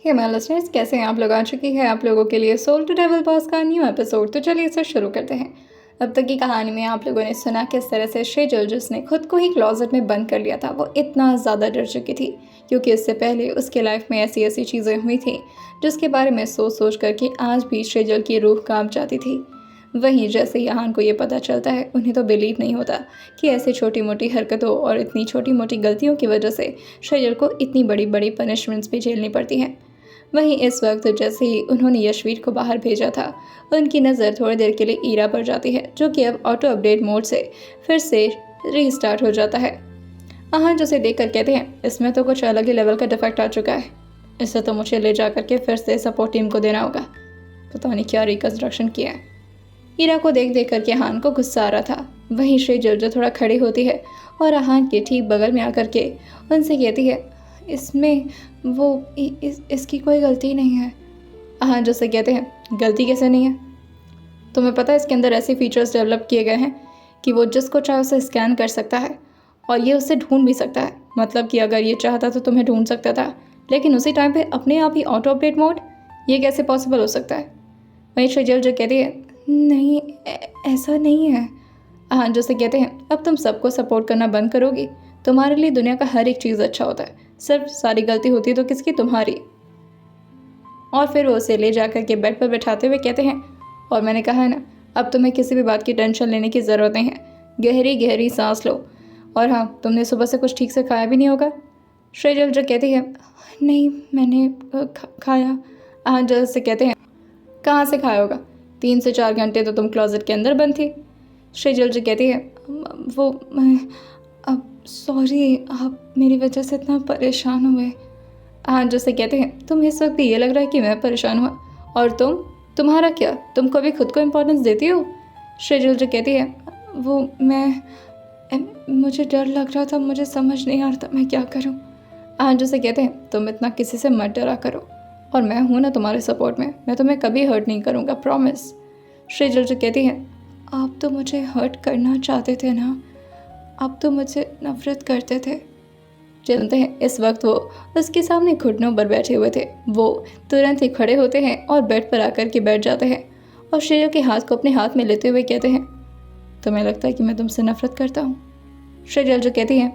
Hey my listeners, कैसे हैं आप लोग। आ चुकी है आप लोगों के लिए सोल टू डेविल बॉस का न्यू एपिसोड। तो चलिए इसे शुरू करते हैं। अब तक की कहानी में आप लोगों ने सुना किस तरह से शेजल जिसने खुद को ही क्लॉजेट में बंद कर लिया था, वो इतना ज़्यादा डर चुकी थी क्योंकि इससे पहले उसके लाइफ में ऐसी ऐसी चीज़ें हुई थी जिसके बारे में सोच सोच करके आज भी शेजल की रूह कांप जाती थी। वहीं जैसे ही यहान को ये पता चलता है, उन्हें तो बिलीव नहीं होता कि ऐसी छोटी मोटी हरकतों और इतनी छोटी मोटी गलतियों की वजह से शेजल को इतनी बड़ी बड़ी पनिशमेंट्स भी झेलनी पड़ती हैं। वहीं इस वक्त जैसे ही उन्होंने यशवीर को बाहर भेजा था, उनकी नज़र थोड़ी देर के लिए ईरा पर जाती है, जो कि अब ऑटो अपडेट मोड से फिर से रीस्टार्ट हो जाता है। आहान जो उसे देख कर कहते हैं, इसमें तो कुछ अलग ही लेवल का डिफेक्ट आ चुका है, इससे तो मुझे ले जा करके फिर से सपोर्ट टीम को देना होगा। पता नहीं क्या रिकंस्ट्रक्शन किया है। ईरा को देख देख करके आहान को गुस्सा आ रहा था। वहीं शेजल जो थोड़ा खड़ी होती है और आहान के ठीक बगल में आकर के उनसे कहती है, इसमें वो इसकी कोई गलती नहीं है। हाँ, जैसे कहते हैं, गलती कैसे नहीं है? तुम्हें पता है इसके अंदर ऐसे फीचर्स डेवलप किए गए हैं कि वो जिसको चाहे उसे स्कैन कर सकता है और ये उसे ढूंढ भी सकता है। मतलब कि अगर ये चाहता तो तुम्हें ढूंढ सकता था, लेकिन उसी टाइम पे अपने आप ही ऑटो अपडेट मोड, ये कैसे पॉसिबल हो सकता है? वहीं शेजल जो कहती है, नहीं ऐसा नहीं है। हाँ, जैसे कहते हैं, अब तुम सबको सपोर्ट करना बंद करोगी, तुम्हारे लिए दुनिया का हर एक चीज़ अच्छा होता है, सिर्फ सारी गलती होती तो किसकी? तुम्हारी। और फिर वो उसे ले जाकर के बेड पर बैठाते हुए कहते हैं, और मैंने कहा है ना, अब तुम्हें किसी भी बात की टेंशन लेने की ज़रूरत नहीं है। गहरी गहरी सांस लो। और हाँ, तुमने सुबह से कुछ ठीक से खाया भी नहीं होगा। श्रेजल जो कहती है, नहीं मैंने खाया। हाँ, जैसे कहते हैं, कहाँ से खाया होगा? 3 से 4 घंटे तो तुम क्लोजेट के अंदर बंद थी। श्रेजल जो कहती है, वो अब सॉरी, आप मेरी वजह से इतना परेशान हुए। हाँ, जैसे कहते हैं, तुम इस वक्त ये लग रहा है कि मैं परेशान हुआ, और तुम्हारा क्या? तुम कभी खुद को इम्पोर्टेंस देती हो? शेजल जो कहती है, वो मुझे डर लग रहा था, मुझे समझ नहीं आ रहा था मैं क्या करूँ। हाँ, जैसे कहते हैं, तुम इतना किसी से मत डरा करो, और मैं हूँ ना तुम्हारे सपोर्ट में, मैं तुम्हें कभी हर्ट नहीं करूँगा, प्रॉमिस। शेजल जो कहती है, आप तो मुझे हर्ट करना चाहते थे ना, आप तो मुझसे नफरत करते थे। जानते हैं, इस वक्त वो उसके सामने घुटनों पर बैठे हुए थे। वो तुरंत ही खड़े होते हैं और बेड पर आकर के बैठ जाते हैं और शेजल के हाथ को अपने हाथ में लेते हुए कहते हैं, तुम्हें लगता है कि मैं तुमसे नफरत करता हूँ? शेजल जो कहती है,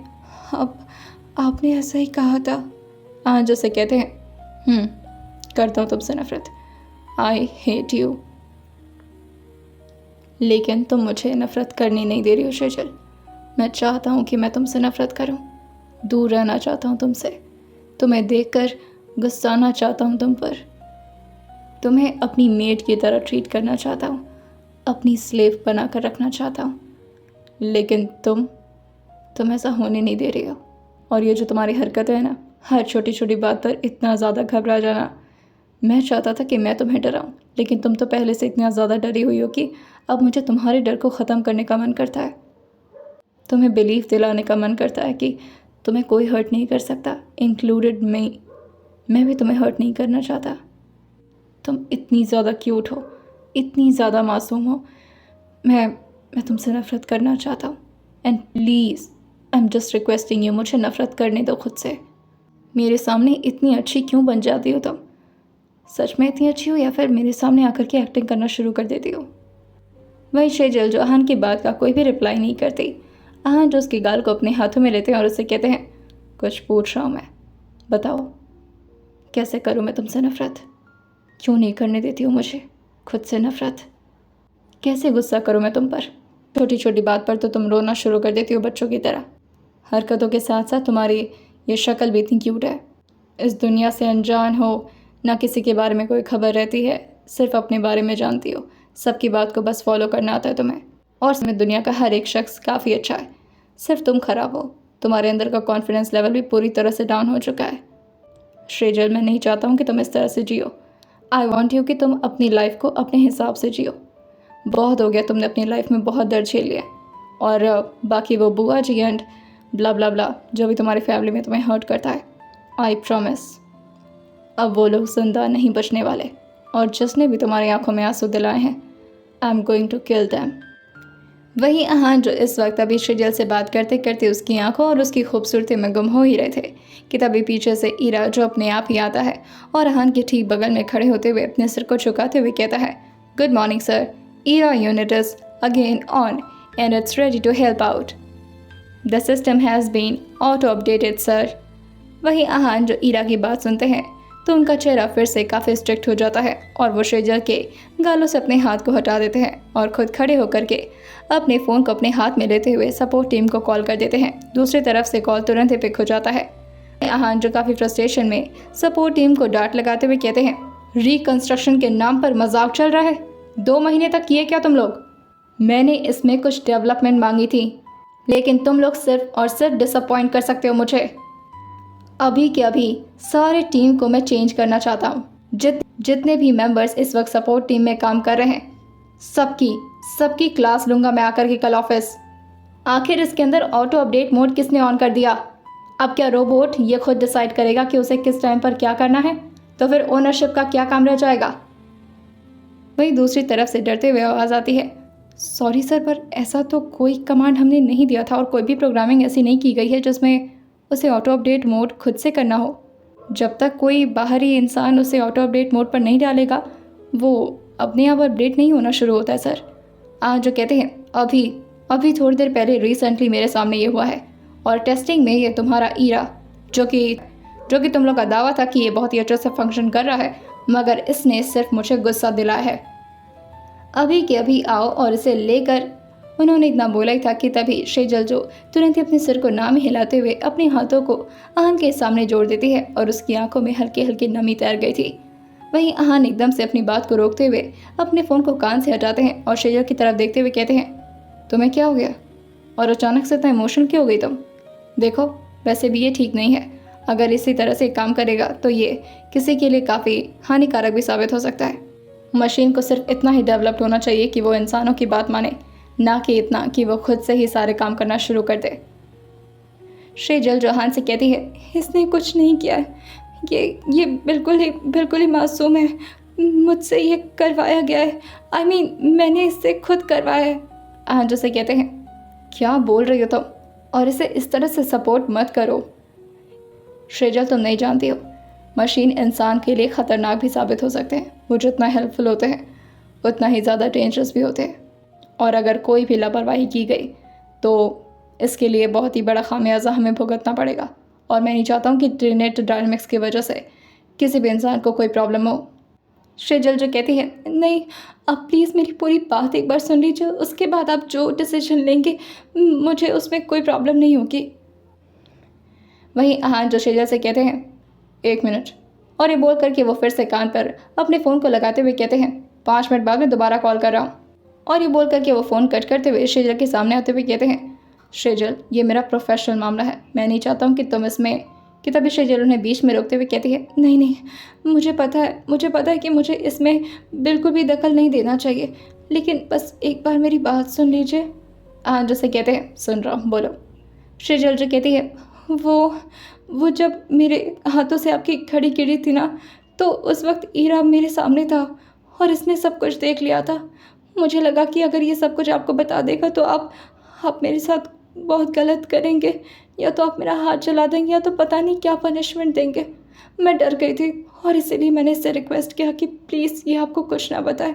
अब आपने ऐसा ही कहा था। हाँ, जैसे कहते हैं, करता हूँ तुमसे नफरत, आई हेट यू। लेकिन तुम मुझे नफरत करनी नहीं दे रही हो शेजल। मैं चाहता हूँ कि मैं तुमसे नफरत करूँ, दूर रहना चाहता हूँ तुमसे, तुम्हें देखकर गुस्साना चाहता हूँ तुम पर, तुम्हें अपनी मेड की तरह ट्रीट करना चाहता हूँ, अपनी स्लेव बना कर रखना चाहता हूँ। लेकिन तुम ऐसा होने नहीं दे रही हो। और ये जो तुम्हारी हरकत है ना, हर छोटी छोटी बात पर इतना ज़्यादा घबरा जाना, मैं चाहता था कि मैं तुम्हें डराऊँ, लेकिन तुम तो पहले से इतना ज़्यादा डरी हुई हो कि अब मुझे तुम्हारे डर को ख़त्म करने का मन करता है। तुम्हें बिलीफ दिलाने का मन करता है कि तुम्हें कोई हर्ट नहीं कर सकता, इंक्लूडेड मैं भी तुम्हें हर्ट नहीं करना चाहता। तुम इतनी ज़्यादा क्यूट हो, इतनी ज़्यादा मासूम हो, मैं तुमसे नफ़रत करना चाहता हूँ। And please, I am just requesting you, मुझे नफ़रत करने दो खुद से। मेरे सामने इतनी अच्छी क्यों बन जाती हो तुम? सच में इतनी अच्छी हो या फिर मेरे सामने आकर के एक्टिंग करना शुरू कर देती हो? वही शेजल जो आहान की बात का कोई भी रिप्लाई नहीं करती। आहान जो उसके गाल को अपने हाथों में लेते हैं और उससे कहते हैं, कुछ पूछ रहा हूँ मैं, बताओ कैसे करूँ मैं तुमसे नफ़रत? क्यों नहीं करने देती हो मुझे खुद से नफ़रत? कैसे गुस्सा करूँ मैं तुम पर? छोटी छोटी बात पर तो तुम रोना शुरू कर देती हो बच्चों की तरह। हरकतों के साथ साथ तुम्हारी ये शक्ल भी इतनी क्यूट है। इस दुनिया से अनजान हो, ना किसी के बारे में कोई खबर रहती है, सिर्फ अपने बारे में जानती हो, सबकी बात को बस फॉलो करना आता है तुम्हें, और इसमें दुनिया का हर एक शख्स काफ़ी अच्छा है, सिर्फ तुम खराब हो। तुम्हारे अंदर का कॉन्फिडेंस लेवल भी पूरी तरह से डाउन हो चुका है। श्रेजल, मैं नहीं चाहता हूँ कि तुम इस तरह से जियो। आई वॉन्ट यू कि तुम अपनी लाइफ को अपने हिसाब से जियो। बहुत हो गया, तुमने अपनी लाइफ में बहुत दर्द झेल लिया, और बाकी वो बुआ जी एंड ब्ला ब्ला ब्ला जो भी तुम्हारी फैमिली में तुम्हें हर्ट करता है, आई प्रॉमिस अब वो लोग जिंदा नहीं बचने वाले, और जिसने भी तुम्हारी आंखों में आंसू दिलाए हैं, I am going to kill them. वहीं अहान जो इस वक्त अभी शेजल से बात करते करते उसकी आंखों और उसकी खूबसूरती में गुम हो ही रहे थे कि तभी पीछे से ईरा जो अपने आप ही आता है और अहान के ठीक बगल में खड़े होते हुए अपने सिर को झुकाते हुए कहता है, good morning sir, Ira unit is again on and it's ready to help out. The system has been auto updated sir. वहीं अहान जो ईरा की बात सुनते हैं तो उनका चेहरा फिर से काफ़ी स्ट्रिक्ट हो जाता है और वो शेजल के गालों से अपने हाथ को हटा देते हैं और खुद खड़े होकर के अपने फ़ोन को अपने हाथ में लेते हुए सपोर्ट टीम को कॉल कर देते हैं। दूसरी तरफ से कॉल तुरंत ही पिक हो जाता है। अहान जो काफ़ी फ्रस्ट्रेशन में सपोर्ट टीम को डांट लगाते हुए कहते हैं, रिकंस्ट्रक्शन के नाम पर मजाक चल रहा है, 2 महीने तक किए क्या तुम लोग? मैंने इसमें कुछ डेवलपमेंट मांगी थी लेकिन तुम लोग सिर्फ और सिर्फ डिसअपॉइंट कर सकते हो मुझे। अभी के अभी सारे टीम को मैं चेंज करना चाहता हूँ। जितने भी मेंबर्स इस वक्त सपोर्ट टीम में काम कर रहे हैं सबकी क्लास लूँगा मैं आकर के कल ऑफिस। आखिर इसके अंदर ऑटो अपडेट मोड किसने ऑन कर दिया? अब क्या रोबोट ये खुद डिसाइड करेगा कि उसे किस टाइम पर क्या करना है? तो फिर ओनरशिप का क्या काम रह जाएगा? वहीं दूसरी तरफ से डरते हुए आवाज़ आती है, सॉरी सर, पर ऐसा तो कोई कमांड हमने नहीं दिया था और कोई भी प्रोग्रामिंग ऐसी नहीं की गई है जिसमें उसे ऑटो अपडेट मोड खुद से करना हो। जब तक कोई बाहरी इंसान उसे ऑटो अपडेट मोड पर नहीं डालेगा वो अपने आप अपडेट नहीं होना शुरू होता है सर। आज जो कहते हैं अभी थोड़ी देर पहले रिसेंटली मेरे सामने ये हुआ है और टेस्टिंग में ये तुम्हारा ईरा जो कि तुम लोग का दावा था कि ये बहुत ही अच्छे से फंक्शन कर रहा है, मगर इसने सिर्फ मुझे गुस्सा दिलाया है। अभी के अभी आओ और इसे लेकर। उन्होंने इतना बोला ही था कि तभी शेजल जो तुरंत ही अपने सिर को ना में हिलाते हुए अपने हाथों को अहान के सामने जोड़ देती है और उसकी आंखों में हल्की हल्की नमी तैर गई थी। वहीं अहान एकदम से अपनी बात को रोकते हुए अपने फ़ोन को कान से हटाते हैं और शेजल की तरफ देखते हुए कहते हैं, तुम्हें क्या हो गया और अचानक से इतना इमोशनल क्यों हो गई तुम? देखो वैसे भी ये ठीक नहीं है, अगर इसी तरह से काम करेगा तो ये किसी के लिए काफ़ी हानिकारक भी साबित हो सकता है। मशीन को सिर्फ इतना ही डेवलप्ड होना चाहिए कि वो इंसानों की बात माने, ना कि इतना कि वो खुद से ही सारे काम करना शुरू कर दे। शेजल जो अहान से कहती है, इसने कुछ नहीं किया है, ये बिल्कुल ही मासूम है, मुझसे ये करवाया गया है, I mean, मैंने इससे खुद करवाया है। अहान जो से कहते हैं, क्या बोल रही हो तुम, और इसे इस तरह से सपोर्ट मत करो। शेजल तुम नहीं जानती हो, मशीन इंसान के लिए ख़तरनाक भी साबित हो सकते हैं। वो जितना हेल्पफुल होते हैं उतना ही ज़्यादा डेंजरस भी होते हैं, और अगर कोई भी लापरवाही की गई तो इसके लिए बहुत ही बड़ा खामियाजा हमें भुगतना पड़ेगा। और मैं नहीं चाहता हूँ कि ट्रिनेट डायनेमिक्स की वजह से किसी भी इंसान को कोई प्रॉब्लम हो। शेजल जो कहती है, नहीं आप प्लीज़ मेरी पूरी बात एक बार सुन लीजिए, उसके बाद आप जो डिसीजन लेंगे मुझे उसमें कोई प्रॉब्लम नहीं होगी। वहीं अहान जो शेजल से कहते हैं, 1 मिनट, और ये बोल करके वो फिर से कान पर अपने फ़ोन को लगाते हुए कहते हैं, 5 मिनट बाद मैं दोबारा कॉल कर रहा हूँ। और ये बोल करके वो फ़ोन कट करते हुए शेजल के सामने आते हुए कहते हैं, शेजल ये मेरा प्रोफेशनल मामला है, मैं नहीं चाहता हूँ कि तुम इसमें। कि तभी शेजल उन्हें बीच में रोकते हुए कहती है, नहीं मुझे पता है कि मुझे इसमें बिल्कुल भी दखल नहीं देना चाहिए, लेकिन बस एक बार मेरी बात सुन लीजिए। हाँ जैसे कहते हैं, सुन रहा हूँ, बोलो। शेजल जो कहती है, वो जब मेरे हाथों से आपकी घड़ी गिरी थी ना, तो उस वक्त ईरा मेरे सामने था और इसने सब कुछ देख लिया था। मुझे लगा कि अगर ये सब कुछ आपको बता देगा तो आप मेरे साथ बहुत गलत करेंगे, या तो आप मेरा हाथ जला देंगे या तो पता नहीं क्या पनिशमेंट देंगे। मैं डर गई थी और इसीलिए मैंने इससे रिक्वेस्ट किया कि प्लीज़ ये आपको कुछ ना बताए।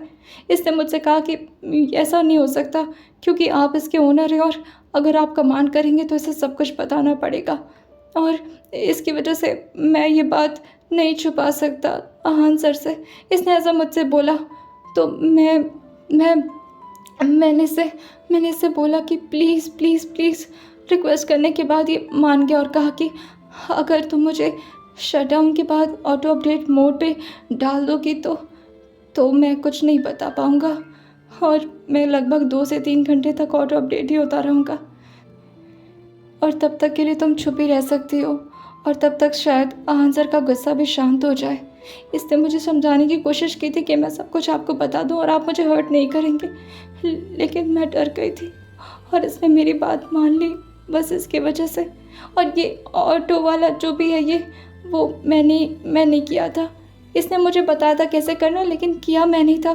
इसने मुझसे कहा कि ऐसा नहीं हो सकता क्योंकि आप इसके ओनर हैं और अगर आप कमांड करेंगे तो इसे सब कुछ बताना पड़ेगा, और इसकी वजह से मैं ये बात नहीं छुपा सकता अहान सर से। इसने ऐसा मुझसे बोला तो मैंने इससे बोला कि प्लीज़ रिक्वेस्ट करने के बाद ये मान गया और कहा कि अगर तुम मुझे शटडाउन के बाद ऑटो अपडेट मोड पे डाल दोगी तो मैं कुछ नहीं बता पाऊँगा और मैं लगभग 2 से 3 घंटे तक ऑटो अपडेट ही होता रहूँगा, और तब तक के लिए तुम छुप ही रह सकती हो, और तब तक शायद अहान सर का गुस्सा भी शांत हो जाए। इसने मुझे समझाने की कोशिश की थी कि मैं सब कुछ आपको बता दूं और आप मुझे हर्ट नहीं करेंगे, लेकिन मैं डर गई थी और इसने मेरी बात मान ली बस इसके वजह से। और ये ऑटो वाला जो भी है ये वो मैंने किया था। इसने मुझे बताया था कैसे करना, लेकिन किया मैं नहीं था,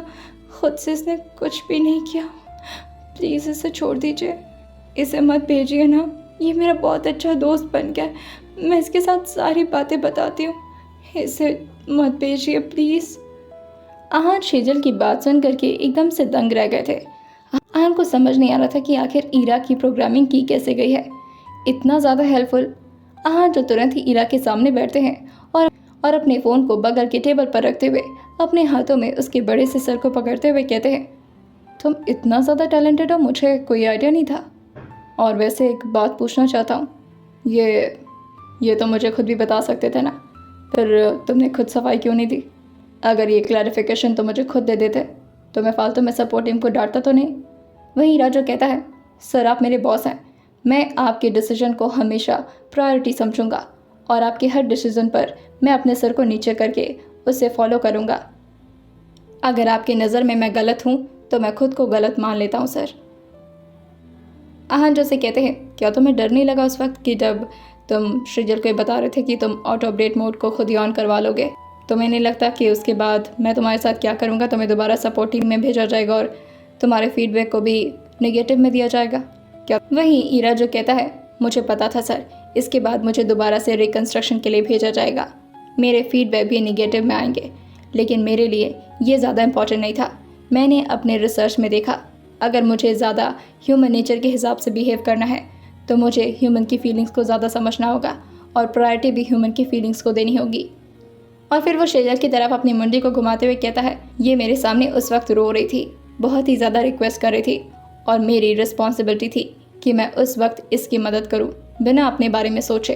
खुद से इसने कुछ भी नहीं किया। प्लीज़ इसे छोड़ दीजिए, इसे मत भेजिए ना। ये मेरा बहुत अच्छा दोस्त बन गया है, मैं इसके साथ सारी बातें बताती हूँ, इसे मत भेजिए प्लीज़। आहान शेजल की बात सुन करके एकदम से दंग रह गए थे। आहान को समझ नहीं आ रहा था कि आखिर ईरा की प्रोग्रामिंग की कैसे गई है, इतना ज़्यादा हेल्पफुल। आहान जो तुरंत ही ईरा के सामने बैठते हैं और अपने फ़ोन को बगल के टेबल पर रखते हुए अपने हाथों में उसके बड़े से सर को पकड़ते हुए कहते हैं, तुम इतना ज़्यादा टैलेंटेड हो, मुझे कोई आइडिया नहीं था। और वैसे एक बात पूछना चाहता हूँ, ये तो मुझे खुद भी बता सकते थे ना, फिर तुमने खुद सफाई क्यों नहीं दी? अगर ये क्लैरिफिकेशन तो मुझे खुद दे देते तो मैं फालतू में सपोर्ट टीम को डांटता तो नहीं। वहीं राजू कहता है, सर आप मेरे बॉस हैं, मैं आपके डिसीजन को हमेशा प्रायोरिटी समझूंगा और आपके हर डिसीजन पर मैं अपने सर को नीचे करके उसे फॉलो करूंगा। अगर आपकी नज़र में मैं गलत हूँ तो मैं खुद को गलत मान लेता हूँ सर। आहान जैसे कहते हैं, क्या तुम्हें डर नहीं लगा उस वक्त कि जब तुम सृजल को बता रहे थे कि तुम ऑटो अपडेट मोड को खुद ही ऑन करवा लोगे? तुम्हें नहीं लगता कि उसके बाद मैं तुम्हारे साथ क्या करूँगा, तुम्हें दोबारा सपोर्ट टीम में भेजा जाएगा और तुम्हारे फीडबैक को भी नेगेटिव में दिया जाएगा क्या? वहीं ईरा जो कहता है, मुझे पता था सर, इसके बाद मुझे दोबारा से रिकन्स्ट्रक्शन के लिए भेजा जाएगा, मेरे फीडबैक भी नेगेटिव में आएंगे, लेकिन मेरे लिए ये ज़्यादा इम्पॉर्टेंट नहीं था। मैंने अपने रिसर्च में देखा, अगर मुझे ज़्यादा ह्यूमन नेचर के हिसाब से बिहेव करना है तो मुझे ह्यूमन की फीलिंग्स को ज़्यादा समझना होगा और प्रायोरिटी भी ह्यूमन की फीलिंग्स को देनी होगी। और फिर वो शेजल की तरफ अपनी मुंडी को घुमाते हुए कहता है, ये मेरे सामने उस वक्त रो रही थी, बहुत ही ज़्यादा रिक्वेस्ट कर रही थी और मेरी रिस्पॉन्सिबिलिटी थी कि मैं उस वक्त इसकी मदद करूँ बिना अपने बारे में सोचे।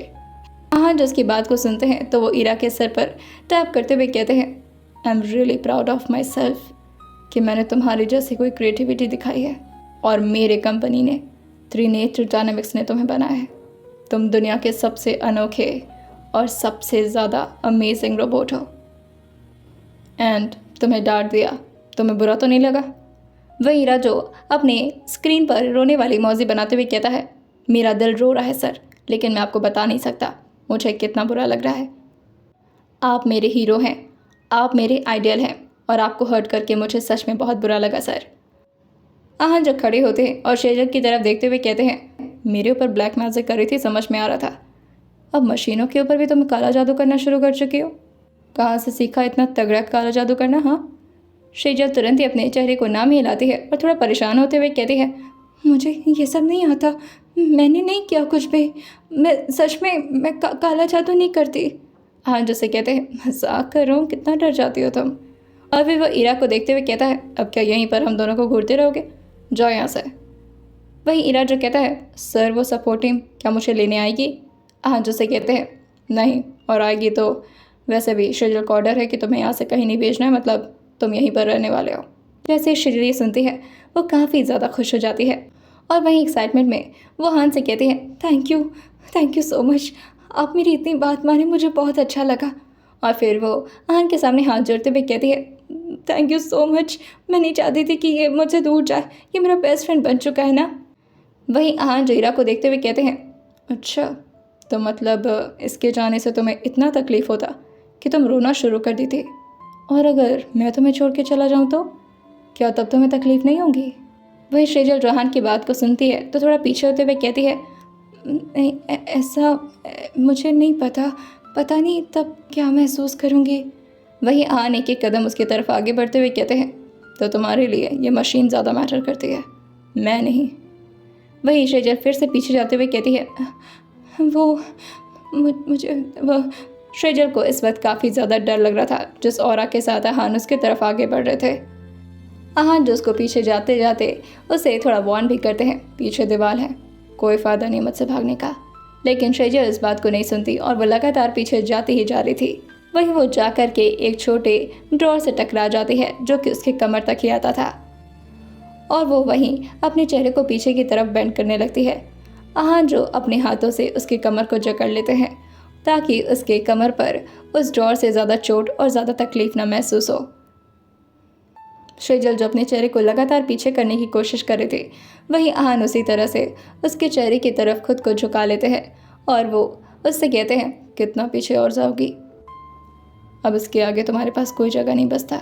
आहान जो उसकी बात को सुनते हैं तो वो ईरा के सर पर टैप करते हुए कहते हैं, I am really proud of my self कि मैंने तुम्हारी जैसी कोई क्रिएटिविटी दिखाई है और मेरे कंपनी ने त्रिनेत्र डायनामिक्स ने तुम्हें बनाया है। तुम दुनिया के सबसे अनोखे और सबसे ज़्यादा अमेजिंग रोबोट हो। एंड तुम्हें डांट दिया, तुम्हें बुरा तो नहीं लगा? वही ईरा जो अपने स्क्रीन पर रोने वाली मौजी बनाते हुए कहता है, मेरा दिल रो रहा है सर, लेकिन मैं आपको बता नहीं सकता मुझे कितना बुरा लग रहा है। आप मेरे हीरो हैं, आप मेरे आइडियल हैं और आपको हर्ट करके मुझे सच में बहुत बुरा लगा सर। आहान जब खड़े होते हैं और शेजल की तरफ देखते हुए कहते हैं, मेरे ऊपर ब्लैक मैजिक कर रही थी, समझ में आ रहा था, अब मशीनों के ऊपर भी तुम काला जादू करना शुरू कर चुकी हो। कहाँ से सीखा इतना तगड़ा काला जादू करना? हाँ। शेजल तुरंत ही अपने चेहरे को नाम हिलाती है और थोड़ा परेशान होते हुए कहती है, मुझे ये सब नहीं आता, मैंने नहीं किया कुछ भी, मैं सच में मैं काला जादू नहीं करती। हाँ जैसे कहते हैं, मजाक कर रहा हूँ, कितना डर जाती हो तुम। और फिर वह ईरा को देखते हुए कहता है, अब क्या यहीं पर हम दोनों को घूरते रहोगे, जाओ यहाँ से। वहीं ईरा जो कहता है, सर वो सपोर्ट टीम क्या मुझे लेने आएगी? हाँ जैसे कहते हैं, नहीं, और आएगी तो वैसे भी शेजल का ऑर्डर है कि तुम्हें यहाँ से कहीं नहीं भेजना है, मतलब तुम यहीं पर रहने वाले हो। जैसे शेजल ये सुनती है वो काफ़ी ज़्यादा खुश हो जाती है और वहीं एक्साइटमेंट में वो हान से कहती है, थैंक यू सो मच, आप मेरी इतनी बात माने, मुझे बहुत अच्छा लगा। और फिर वो हान के सामने हाथ जोड़ते हुए कहती है, थैंक यू सो मच, मैं नहीं चाहती थी कि ये मुझसे दूर जाए, ये मेरा बेस्ट फ्रेंड बन चुका है ना। वहीं हान जो ईरा को देखते हुए कहते हैं, अच्छा तो मतलब इसके जाने से तुम्हें इतना तकलीफ़ होता कि तुम रोना शुरू कर दी थी, और अगर मैं तुम्हें छोड़ के चला जाऊँ तो क्या तब तुम्हें तकलीफ़ नहीं होगी? वही शेजल रोहान की बात को सुनती है तो थोड़ा पीछे होते हुए कहती है, नहीं ऐसा मुझे नहीं पता नहीं तब क्या महसूस करूँगी। वही आन एक एक कदम उसकी तरफ आगे बढ़ते हुए कहते हैं, तो तुम्हारे लिए ये मशीन ज़्यादा मैटर करती है, मैं नहीं। वही शेजल फिर से पीछे जाते हुए कहती है, मुझे वो शेजल को इस वक्त काफ़ी ज़्यादा डर लग रहा था जिस ऑरा के साथ आहान उसकी तरफ आगे बढ़ रहे थे। आहान जो उसको पीछे जाते जाते उसे थोड़ा वार्न भी करते हैं, पीछे दीवार है, कोई फ़ायदा नहीं मुझसे भागने का। लेकिन शेजल इस बात को नहीं सुनती और वो लगातार पीछे जाती ही जा रही थी। वहीं वो जाकर के एक छोटे ड्रॉर से टकरा जाती है जो कि उसके कमर तक ही आता था और वो वहीं अपने चेहरे को पीछे की तरफ बेंड करने लगती है। आहान जो अपने हाथों से उसकी कमर को जकड़ लेते हैं ताकि उसके कमर पर उस ड्रॉर से ज़्यादा चोट और ज़्यादा तकलीफ न महसूस हो। शेजल जो अपने चेहरे को लगातार पीछे करने की कोशिश कर रहे थे, वहीं आहान उसी तरह से उसके चेहरे की तरफ खुद को झुका लेते हैं और वो उससे कहते हैं, कितना पीछे और जाओगी, अब इसके आगे तुम्हारे पास कोई जगह नहीं बचता।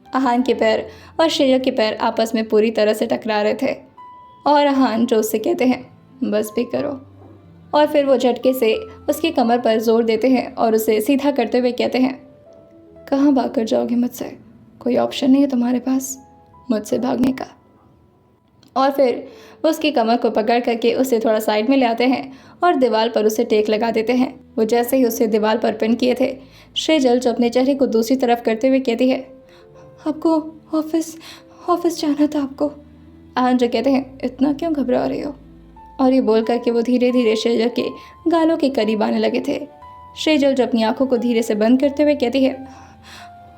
आहान के पैर और शेजल के पैर आपस में पूरी तरह से टकरा रहे थे और अहान जो उससे कहते हैं बस भी करो। और फिर वो झटके से उसकी कमर पर जोर देते हैं और उसे सीधा करते हुए कहते हैं कहाँ भाग कर जाओगे मुझसे, कोई ऑप्शन नहीं है तुम्हारे पास मुझसे भागने का। और फिर वो उसकी कमर को पकड़ करके उसे थोड़ा साइड में ले आते हैं और दीवार पर उसे टेक लगा देते हैं। वो जैसे ही उसे दीवार पर पिन किए थे, शेजल जो अपने चेहरे को दूसरी तरफ करते हुए कहती है आपको ऑफिस जाना था आपको। आहान जो कहते हैं इतना क्यों घबरा रही हो। और ये बोल करके वो धीरे धीरे शेजल के गालों के करीब आने लगे थे। शेजल जो अपनी आंखों को धीरे से बंद करते हुए कहती है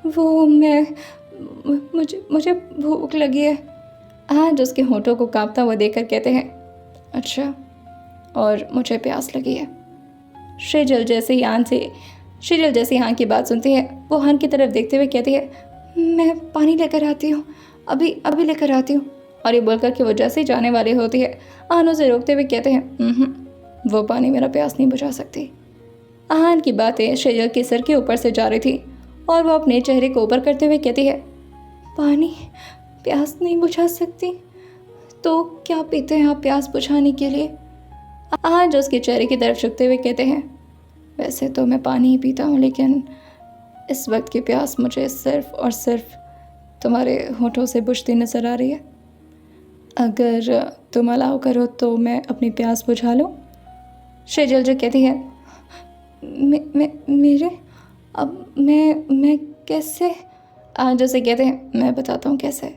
वो मुझे भूख लगी है। आज उसके होठों को कांपता हुआ देखकर कहते हैं अच्छा, और मुझे प्यास लगी है। शेजल जैसे ही हान की बात सुनती है, वो हान की तरफ देखते हुए कहती है मैं पानी लेकर आती हूँ, अभी लेकर आती हूँ। और ये बोलकर कि वो जैसे ही जाने वाली होती है, आहान उसे रोकते हुए कहते हैं वो पानी मेरा प्यास नहीं बुझा सकती। आहान की बातें शेजल के सिर के ऊपर से जा रही थी और वो अपने चेहरे को ऊपर करते हुए कहती है पानी प्यास नहीं बुझा सकती, तो क्या पीते हैं आप प्यास बुझाने के लिए। आहान जो उसके चेहरे की तरफ झुकते हुए कहते हैं वैसे तो मैं पानी ही पीता हूँ, लेकिन इस वक्त की प्यास मुझे सिर्फ और सिर्फ तुम्हारे होठों से बुझती नजर आ रही है। अगर तुम अलाउ करो तो मैं अपनी प्यास बुझा लूँ। शेजल जो कहती है मेरे अब मैं कैसे। आज उसे कहते हैं मैं बताता हूँ कैसे।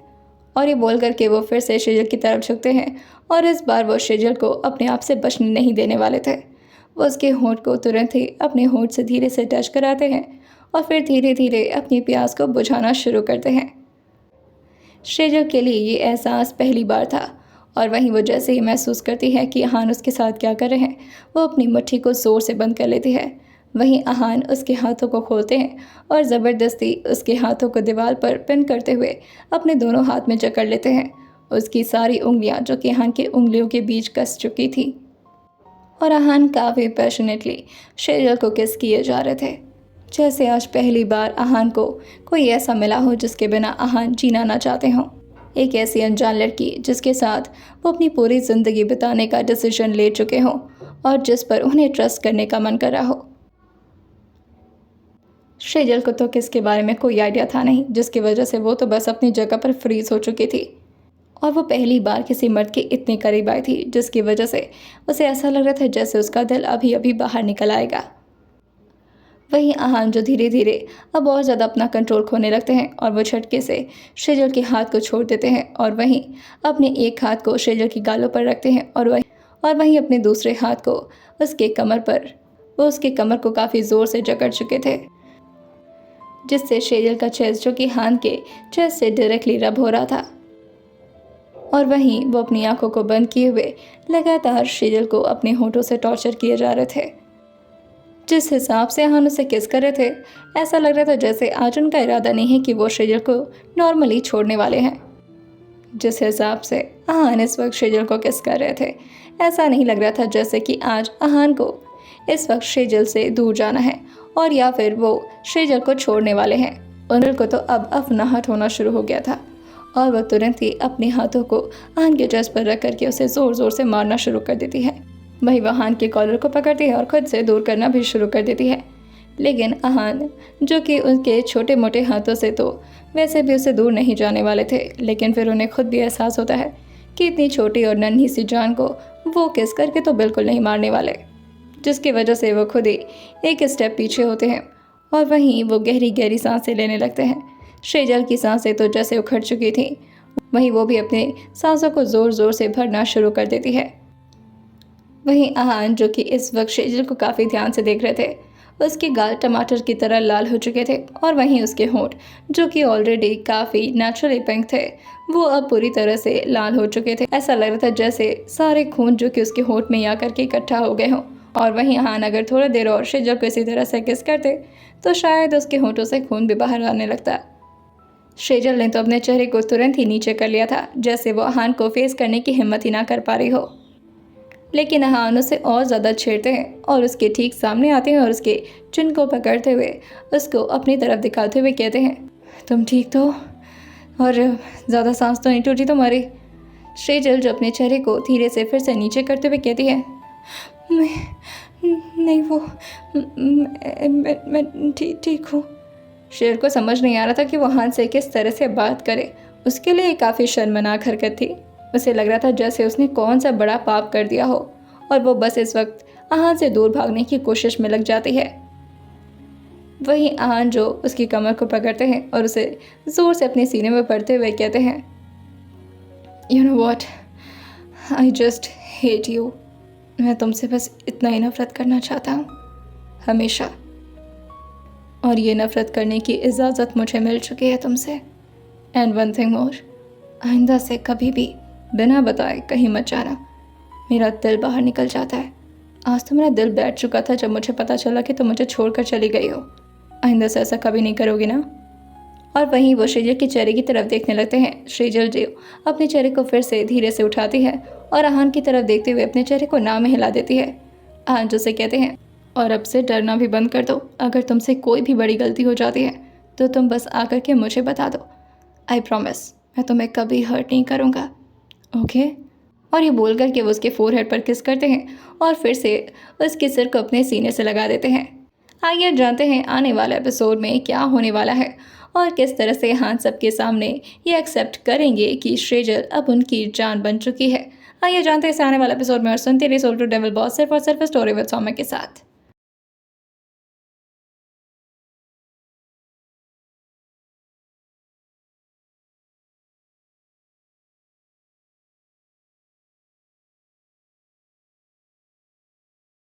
और ये बोल करके वो फिर से शेजल की तरफ झुकते हैं और इस बार वो शेजल को अपने आप से बचने नहीं देने वाले थे। वो उसके होंठ को तुरंत ही अपने होंठ से धीरे से टच कराते हैं और फिर धीरे धीरे अपनी प्यास को बुझाना शुरू करते हैं। शेजल के लिए ये एहसास पहली बार था और वहीं वो जैसे ही महसूस करती है कि आहान उसके साथ क्या कर रहे हैं, वो अपनी मुट्ठी को ज़ोर से बंद कर लेती है। वहीं आहान उसके हाथों को खोलते हैं और ज़बरदस्ती उसके हाथों को दीवार पर पिन करते हुए अपने दोनों हाथ में जकड़ लेते हैं। उसकी सारी उंगलियां जो कि आहान की उंगलियों के बीच कस चुकी थी और आहान काफ़ी पैशनेटली शेजल को किस किए जा रहे थे, जैसे आज पहली बार आहान को कोई ऐसा मिला हो जिसके बिना आहान जीना ना चाहते हों। एक ऐसी अनजान लड़की जिसके साथ वो अपनी पूरी ज़िंदगी बिताने का डिसीजन ले चुके हों और जिस पर उन्हें ट्रस्ट करने का मन कर रहा हो। शेजल को तो किसके बारे में कोई आइडिया था नहीं, जिसकी वजह से वो तो बस अपनी जगह पर फ्रीज हो चुकी थी और वो पहली बार किसी मर्द के इतने करीब आई थी, जिसकी वजह से उसे ऐसा लग रहा था जैसे उसका दिल अभी अभी बाहर निकल आएगा। वहीं आहान जो धीरे धीरे अब और ज़्यादा अपना कंट्रोल खोने लगते हैं और वो झटके से शेजल के हाथ को छोड़ देते हैं और वहीं अपने एक हाथ को शेजल की गालों पर रखते हैं और वहीं अपने दूसरे हाथ को उसके कमर पर, वो उसके कमर को काफ़ी ज़ोर से जकड़ चुके थे, जिससे शेजल का चेस्ट जो कि हान के चेस्ट से डायरेक्टली रब हो रहा था। और वहीं वो अपनी आंखों को बंद किए हुए लगातार शेजल को अपने होठों से टॉर्चर किए जा रहे थे। जिस हिसाब से आहान उसे किस कर रहे थे, ऐसा लग रहा था जैसे आज उनका इरादा नहीं है कि वो शेजल को नॉर्मली छोड़ने वाले हैं। जिस हिसाब से आहान इस वक्त शेजल को किस कर रहे थे, ऐसा नहीं लग रहा था जैसे कि आज आहान को इस वक्त शेजल से दूर जाना है और या फिर वो शेजल को छोड़ने वाले हैं। उन को तो अब अफनाहट होना शुरू हो गया था और वह तुरंत ही अपने हाथों को आहान के चेस्ट पर रख करके उसे ज़ोर ज़ोर से मारना शुरू कर देती है। वही वह आहान के कॉलर को पकड़ती है और खुद से दूर करना भी शुरू कर देती है। लेकिन आहान जो कि उनके छोटे मोटे हाथों से तो वैसे भी उसे दूर नहीं जाने वाले थे, लेकिन फिर उन्हें खुद भी एहसास होता है कि इतनी छोटी और नन्ही सी जान को वो किस करके तो बिल्कुल नहीं मारने वाले, जिसकी वजह से वो खुद ही एक स्टेप पीछे होते हैं और वहीं वो गहरी गहरी सांसें लेने लगते हैं। शेजल की सांसें तो जैसे उखड़ चुकी थी, वहीं वो भी अपनी सांसों को ज़ोर ज़ोर से भरना शुरू कर देती है। वहीं आहान जो कि इस वक्त शेजल को काफ़ी ध्यान से देख रहे थे, उसके गाल टमाटर की तरह लाल हो चुके थे और वहीं उसके होंठ जो कि ऑलरेडी काफ़ी नेचुरली पिंक थे, वो अब पूरी तरह से लाल हो चुके थे। ऐसा लग रहा था जैसे सारे खून जो कि उसके होंठ में आकर के इकट्ठा हो गए हों। और वहीं आहान अगर थोड़ी देर और शेजल को इसी तरह से किस करते तो शायद उसके होंठों से खून भी बाहर आने लगता। शेजल ने तो अपने चेहरे को तुरंत ही नीचे कर लिया था, जैसे वो आहान को फेस करने की हिम्मत ही ना कर पा रही हो। लेकिन आहान उसे और ज़्यादा छेड़ते हैं और उसके ठीक सामने आते हैं और उसके चिन को पकड़ते हुए उसको अपनी तरफ दिखाते हुए कहते हैं तुम ठीक तो, और ज़्यादा सांस तो नहीं टूटी तुम्हारी। श्रीजल जो अपने चेहरे को धीरे से फिर से नीचे करते हुए कहती है, मैं नहीं, वो मैं ठीक हूँ। शेर को समझ नहीं आ रहा था कि वो आहान से किस तरह से बात करे। उसके लिए काफ़ी शर्मनाक हरकत थी। उसे लग रहा था जैसे उसने कौन सा बड़ा पाप कर दिया हो और वो बस इस वक्त आहान से दूर भागने की कोशिश में लग जाती है। वहीं आहान जो उसकी कमर को पकड़ते हैं और उसे ज़ोर से अपने सीने में पड़ते हुए कहते हैं, you know what, I just hate you. मैं तुमसे बस इतना ही नफरत करना चाहता हूँ, हमेशा। और ये नफरत करने की इजाज़त मुझे मिल चुकी है तुमसे। एंड वन थिंग मोर, आइंदा से कभी भी बिना बताए कहीं मत जाना। मेरा दिल बाहर निकल जाता है। आज तो मेरा दिल बैठ चुका था जब मुझे पता चला कि तुम मुझे छोड़कर चली गई हो। आइंदा से ऐसा कभी नहीं करोगी ना। और वहीं वो श्रीजल के चेहरे की तरफ देखने लगते हैं। श्रीजल जो अपने चेहरे को फिर से धीरे से उठाती है और आहान की तरफ देखते हुए अपने चेहरे को ना में हिला देती है। आहान जो से कहते हैं, और अब से डरना भी बंद कर दो। अगर तुमसे कोई भी बड़ी गलती हो जाती है तो तुम बस आकर के मुझे बता दो। आई प्रॉमिस, मैं तुम्हें कभी हर्ट नहीं करूँगा, ओके? और ये बोल कर के वो उसके फोरहेड पर किस करते हैं और फिर से उसके सिर को अपने सीने से लगा देते हैं। आइए जानते हैं आने वाले एपिसोड में क्या होने वाला है और किस तरह से आहान सबके सामने ये एक्सेप्ट करेंगे कि श्रीजल अब उनकी जान बन चुकी है। आइए जानते हैं इस आने वाले एपिसोड में और सुनते रहिए सोल्ड टू डेविल बॉस सिर्फ और सिर्फ स्टोरी विद सौम्य के साथ।